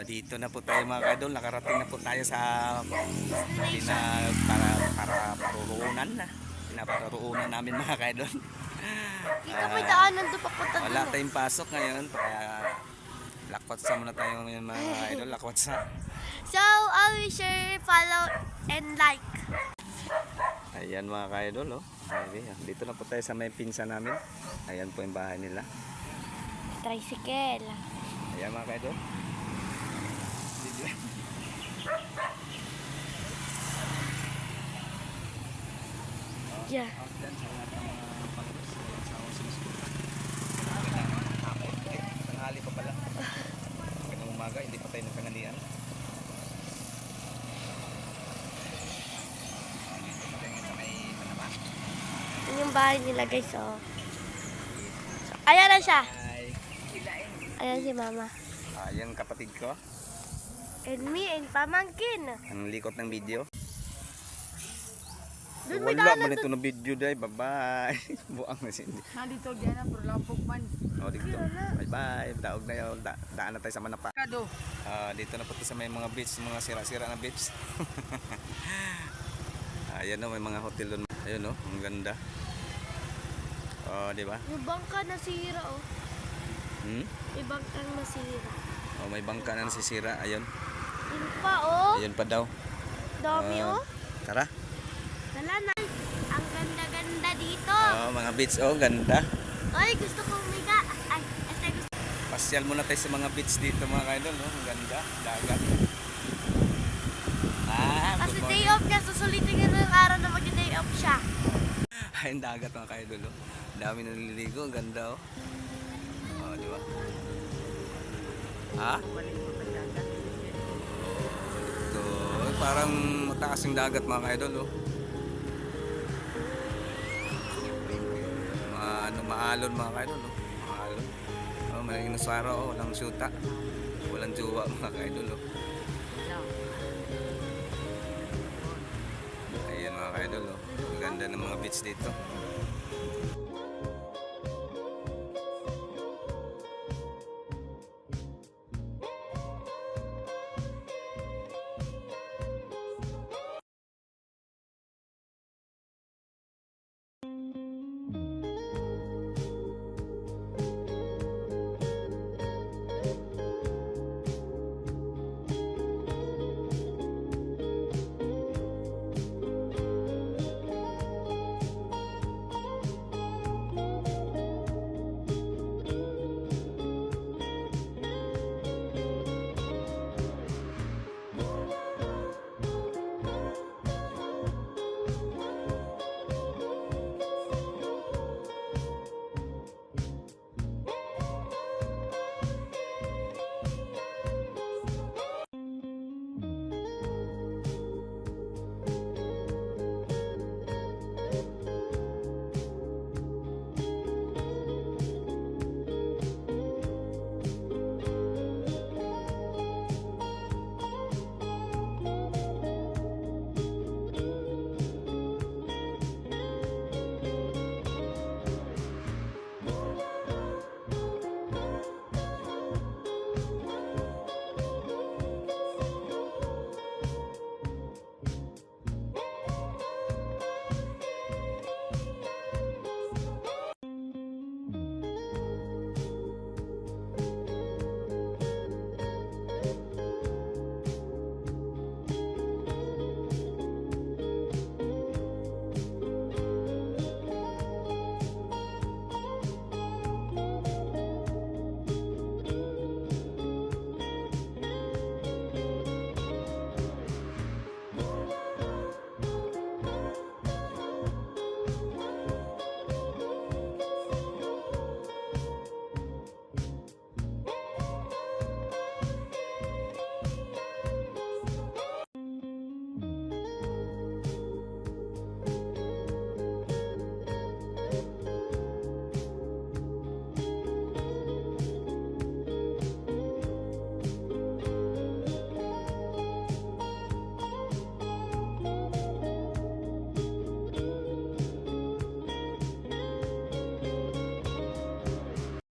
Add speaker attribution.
Speaker 1: Dito na po tayo mga kaidol, nakarating na po tayo sa para paruruunan na. Pinaparuruunan namin mga kaidol.
Speaker 2: Dito may daanan doon papunta doon.
Speaker 1: Wala tayong pasok ngayon, kaya lakwatsa muna tayo ngayon mga kaidol, lakwatsa.
Speaker 2: So, always share, follow, and like.
Speaker 1: Ayan mga kaidol, oh. Dito na po tayo sa may pinsa namin. Ayan po yung bahay nila.
Speaker 2: Tricycle.
Speaker 1: Ayan mga kaidol.
Speaker 2: Yeah.
Speaker 1: Tanghali pa pala. Kanang umaga, hindi pa tayo nagtanghalian.
Speaker 2: Yun yung bahay nila guys, oh. So, ayan na siya. Ayan si mama.
Speaker 1: Ayan kapatid ko.
Speaker 2: And me and pamangkin.
Speaker 1: Ang likot ng video.
Speaker 2: Doon may
Speaker 1: Wala
Speaker 2: daanan
Speaker 1: man ito na video day. Bye-bye. Buang na si Indy.
Speaker 3: Nandito diyan na pero lapok man.
Speaker 1: O, dito. Bye-bye. Daog na yun. Daan na tayo sa Manapa.
Speaker 3: Kado.
Speaker 1: Dito na po tayo sa may mga beach. Mga sira-sira na beach. Ayan o. May mga hotel doon. Ayun o. Ang ganda. O, di ba?
Speaker 2: Yung bangka nasira, oh. May bangkang nasira.
Speaker 1: O, may bangka na nasisira. Ayun.
Speaker 2: Yun pa, oh.
Speaker 1: Ayun pa daw.
Speaker 2: Dami, oh.
Speaker 1: Tara.
Speaker 2: Tala na. Ang ganda-ganda dito.
Speaker 1: O, mga beach. O, ganda.
Speaker 2: Ay, gusto kong umiga. Ay, gusto.
Speaker 1: Pasyal muna tayo sa mga beach dito mga kaidol. No? Ang ganda. Dagat.
Speaker 2: Kasi day off niya. Susulitin niya ng araw na mag-day off siya.
Speaker 1: Ay, ang dagat mga kaidol. Oh. Dami na nililigo. Ang ganda. Oh. O, di ba? Ha? Ito. Parang mataas yung dagat mga kaidol. Oh. Maalon mga kaidol. Oh. Maalon. Oh, maraming nasara. Oh. Walang syuta. Walang jowa mga kaidol. Oh. Ayan mga kaidol. Oh. Ang ganda ng mga beach dito.